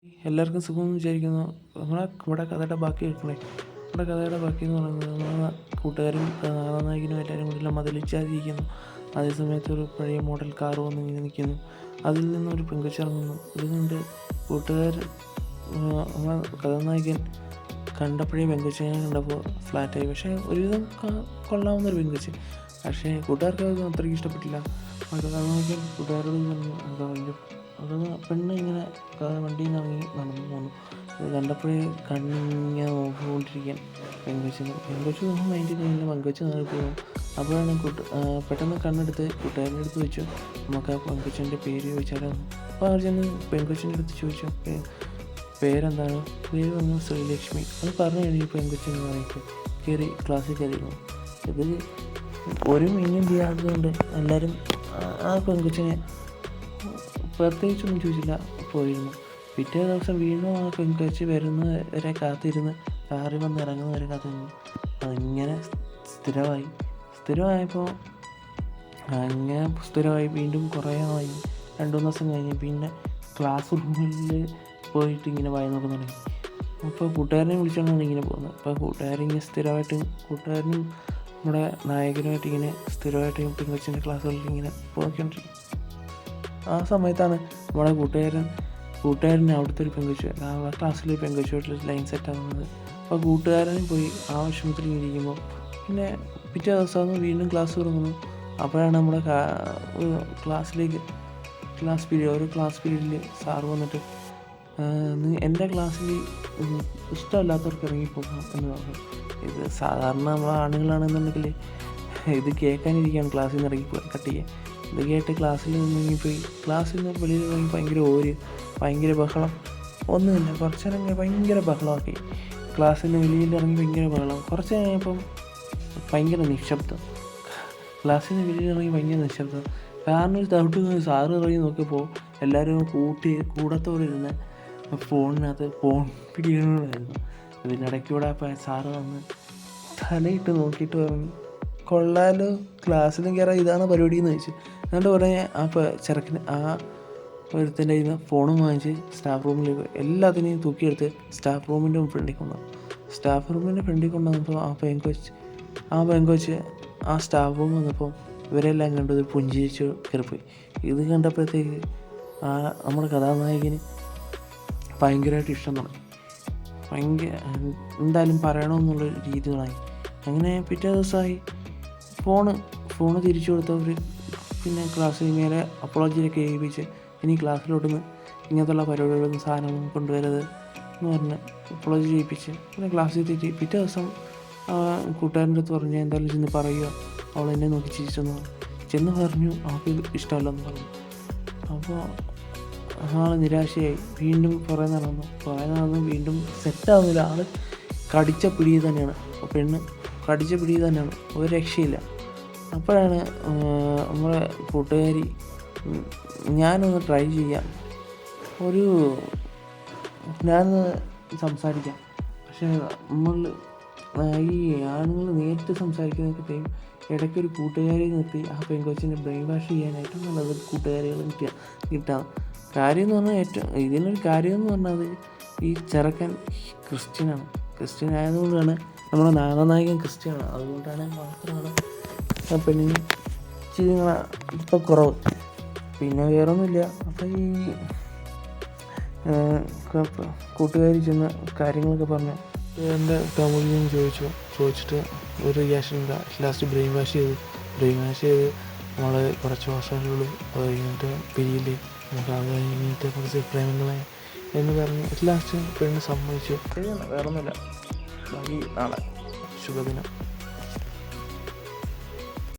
എല്ലാവർക്കും സുഖമെന്ന് വിചാരിക്കുന്നു. നമ്മുടെ കഥയുടെ ബാക്കി കേൾക്കണേ. നമ്മുടെ കഥയുടെ ബാക്കി എന്ന് പറയുന്നത് നമ്മളെ കൂട്ടുകാരും നായകനും എല്ലാവരും കൂടി മതിലിച്ചാതിരിക്കുന്നു. അതേ സമയത്ത് ഒരു പഴയ മോഡൽ കാർ വന്ന് ഇങ്ങനെ നിൽക്കുന്നു. അതിൽ നിന്നൊരു പെങ്കൊച്ച് ഇറങ്ങുന്നു. ഇത് കണ്ട് കൂട്ടുകാർ നമ്മളെ കഥാനായകൻ കണ്ടപ്പോഴേ പെങ്കൊച്ചിനെ കണ്ടപ്പോൾ ഫ്ലാറ്റായി. പക്ഷേ ഒരുവിധം കൊള്ളാവുന്നൊരു പെങ്കൊച്ച്. പക്ഷേ കൂട്ടുകാർക്ക് അത് അത്രയ്ക്ക് ഇഷ്ടപ്പെട്ടില്ല. കഥാനായകൻ കൂട്ടുകാരോട് പറഞ്ഞു അത് പെണ്ണ് ഇങ്ങനെ വണ്ടിയിൽ നിന്ന് ഇറങ്ങി നടന്നു പോന്നു. അത് കണ്ടപ്പോഴേ കണ്ണിങ്ങനെ നോക്കിക്കൊണ്ടിരിക്കാൻ പെങ്കൊച്ച് നമ്മൾ മൈൻഡിൽ കഴിഞ്ഞാൽ പെങ്കൊച്ച് നാളെ പോകും. അപ്പോഴാണ് പെട്ടെന്ന് കണ്ണെടുത്ത് കൂട്ടുകാരൻ്റെ അടുത്ത് വെച്ചു നമുക്ക് ആ പെങ്കൊച്ചിൻ്റെ പേര് ചോദിച്ചാലോ. അപ്പോൾ അവർ ചെന്ന് പെങ്കൊച്ചിൻ്റെ അടുത്ത് ചോദിച്ചു പേരെന്താണ്. പേര് വന്നു ശ്രീലക്ഷ്മി. അത് പറഞ്ഞു കഴിഞ്ഞു. പെങ്കൊച്ചെന്ന് പറഞ്ഞിട്ട് ക്ലാസ്സിൽ കയറിയിരുന്നു. ഇതിൽ ഒരു മീനും ചെയ്യാത്തതുകൊണ്ട് എല്ലാവരും ആ പെങ്കൊച്ചിനെ പ്രത്യേകിച്ചൊന്നും ചോദിച്ചില്ല പോയിരുന്നു. പിറ്റേ ദിവസം വീണ്ടും ആ പെങ്കൊച്ച് വരുന്നത് വരെ കാത്തിരുന്ന് കാറിൽ വന്ന് ഇറങ്ങുന്നത് വരെ കാത്തിരുന്നു. അതിങ്ങനെ സ്ഥിരമായപ്പോൾ വീണ്ടും കുറേ ആയി. 2-3 ദിവസം കഴിഞ്ഞ് പിന്നെ ക്ലാസ് റൂമിൽ പോയിട്ട് ഇങ്ങനെ വായി നോക്കാൻ തുടങ്ങി. അപ്പോൾ കൂട്ടുകാരനെ വിളിച്ചുകൊണ്ടാണ് ഇങ്ങനെ പോകുന്നത്. അപ്പോൾ കൂട്ടുകാരിങ്ങനെ കൂട്ടുകാരനും നമ്മുടെ നായകനുമായിട്ട് ഇങ്ങനെ സ്ഥിരമായിട്ട് പെങ്കൊച്ചിൻ്റെ ക്ലാസ്സുകളിൽ ഇങ്ങനെ പോയിക്കൊണ്ടിരിക്കും. ആ സമയത്താണ് നമ്മുടെ കൂട്ടുകാരന് അവിടുത്തെ ഒരു പെങ്കൊച്ച് ആ ക്ലാസ്സിൽ പെങ്കൊച്ചുമായിട്ട് ലൈൻ സെറ്റാകുന്നത്. അപ്പോൾ കൂട്ടുകാരനും പോയി ആ വിഷമത്തിൽ ഇരിക്കുമ്പോൾ പിന്നെ പിറ്റേ ദിവസം വീണ്ടും ക്ലാസ് തുടങ്ങുന്നു. അപ്പോഴാണ് നമ്മുടെ ക്ലാസ് പീരീഡിൽ സാറ് വന്നിട്ട് എൻ്റെ ക്ലാസ്സിൽ ഇഷ്ടമല്ലാത്തവർക്ക് ഇറങ്ങിപ്പോകാം എന്ന് പറഞ്ഞു. ഇത് സാധാരണ നമ്മൾ ആണുങ്ങളാണെന്നുണ്ടെങ്കിൽ ഇത് കേൾക്കാനിരിക്കുകയാണ് ക്ലാസ്സിൽ നിന്ന് ഇറങ്ങിപ്പോയി കട്ട് ചെയ്യാൻ. ഇത് കേട്ട് ക്ലാസ്സിൽ നിന്നിറങ്ങിപ്പോയി. ക്ലാസ്സിൽ നിന്ന് വെളിയിൽ ഇറങ്ങി ഭയങ്കര ബഹളം. ഒന്നുമില്ല, കുറച്ച് നേരം ഭയങ്കര ബഹളമാക്കി. ക്ലാസ്സിൽ നിന്ന് വെളിയിൽ ഇറങ്ങി ഭയങ്കര ബഹളം. കുറച്ച് കഴിഞ്ഞപ്പം ഭയങ്കര നിശബ്ദം. ക്ലാസ്സിൽ നിന്ന് വെളിയിൽ ഇറങ്ങി ഭയങ്കര നിശബ്ദം. കാരണം ഒരു തവിട്ട് സാറ് ഇറങ്ങി നോക്കിയപ്പോൾ എല്ലാവരും കൂടത്തോടെ ഇരുന്ന് ഫോണിനകത്ത് ഫോൺ പിടിക്കണമായിരുന്നു. ഇതിനിടയ്ക്കൂടെ അപ്പം സാറ് വന്ന് തലയിട്ട് നോക്കിയിട്ട് പറഞ്ഞു കൊള്ളാലോ, ക്ലാസ്സിലും കയറാൻ ഇതാണ് പരിപാടി എന്ന് ചോദിച്ചു. എന്നിട്ട് പറഞ്ഞ് ചെറുക്കന് ഒരുത്തിൻ്റെ കയ്യിൽ നിന്ന് ഫോണും വാങ്ങിച്ച് സ്റ്റാഫ് റൂമിലേക്ക് എല്ലാത്തിനെയും തൂക്കിയെടുത്ത് സ്റ്റാഫ് റൂമിൻ്റെ ഫ്രണ്ടിൽ കൊണ്ടുവന്നു. സ്റ്റാഫ് റൂമിൻ്റെ ഫ്രണ്ടിൽ കൊണ്ടുവന്നപ്പോൾ ആ പെങ്കൊച്ച് ആ സ്റ്റാഫ് റൂം വന്നപ്പോൾ ഇവരെല്ലാം കണ്ടു പുഞ്ചിരിച്ച് കയറിപ്പോയി. ഇത് കണ്ടപ്പോഴത്തേക്ക് നമ്മുടെ കഥാനായകന് ഭയങ്കരമായിട്ട് ഇഷ്ടം തുടങ്ങി. എന്തായാലും പറയണമെന്നുള്ള രീതികളായി. അങ്ങനെ പിറ്റേ ദിവസമായി ഫോണ് തിരിച്ചു കൊടുത്തവർ പിന്നെ ക്ലാസ്സിൽ മേലെ അപ്പോളജിയൊക്കെ ഏൽപ്പിച്ച് ഇനി ക്ലാസ്സിലോട്ടൊന്ന് ഇങ്ങനത്തുള്ള പരിപാടികളൊന്നും സാധനമൊന്നും കൊണ്ടുവരരുത് എന്ന് പറഞ്ഞ് അപ്പോളജി ചെയ്യിപ്പിച്ച് പിന്നെ ക്ലാസ്സിൽ തെറ്റി. പിറ്റേ ദിവസം കൂട്ടുകാരൻ്റെ അടുത്ത് പറഞ്ഞ് എന്തായാലും ചെന്ന് പറയുക അവൾ എന്നെ നോക്കി ചിരിച്ചെന്ന് പറഞ്ഞു. അവൾക്ക് ഇഷ്ടമല്ലെന്ന് പറഞ്ഞു. അപ്പോൾ ആൾ നിരാശയായി. വീണ്ടും കുറേ നടന്നു വീണ്ടും സെറ്റാവുന്നില്ല. ആൾ കടിച്ച പിടി തന്നെയാണ്. പെണ്ണ് കടിച്ച പിടി തന്നെയാണ്, ഒരു രക്ഷയില്ല. അപ്പോഴാണ് നമ്മളെ കൂട്ടുകാരി ഞാനൊന്ന് ട്രൈ ചെയ്യാം, ഞാനൊന്ന് സംസാരിക്കാം. പക്ഷേ ഈ ആണുങ്ങൾ നേരിട്ട് സംസാരിക്കുന്നതൊക്കെയും ഇടയ്ക്കൊരു കൂട്ടുകാരി നിർത്തി ആ പെങ്കൊച്ചിനെ ബ്രെയിൻ വാഷ് ചെയ്യാനായിട്ട് നല്ലത് കൂട്ടുകാരികൾ കിട്ടാം. കാര്യം എന്ന് പറഞ്ഞാൽ ഇതിനൊരു കാര്യം എന്ന് പറഞ്ഞാൽ ഈ ചെറുക്കൻ ക്രിസ്ത്യൻ ആയതുകൊണ്ടാണ്. നമ്മുടെ നായകൻ ക്രിസ്ത്യനാണ്. അതുകൊണ്ടാണ് മാത്രമാണ് ആ പെണ്ണിന് ഇച്ചിരി ഇപ്പം കുറവ്. പിന്നെ വേറൊന്നുമില്ല. അപ്പം ഈ കൂട്ടുകാരി ചെന്ന കാര്യങ്ങളൊക്കെ പറഞ്ഞു എൻ്റെ തമിഴിനും ചോദിച്ചിട്ട് ഒരു റിയാക്ഷനില്ല. ലാസ്റ്റ് ബ്രെയിൻ വാഷ് ചെയ്ത് നമ്മൾ കുറച്ച് മാസങ്ങൾ കഴിഞ്ഞിട്ട് പിരിയില്ലേ നമുക്ക് അത് കഴിഞ്ഞിട്ട് കുറച്ച് പ്രേമങ്ങളായി എന്ന് പറഞ്ഞ് ലാസ്റ്റ് പെണ്ണ് സമ്മതിച്ചു. വേറൊന്നുമില്ല. ബാക്കി നാളെ ശുഭദിനം.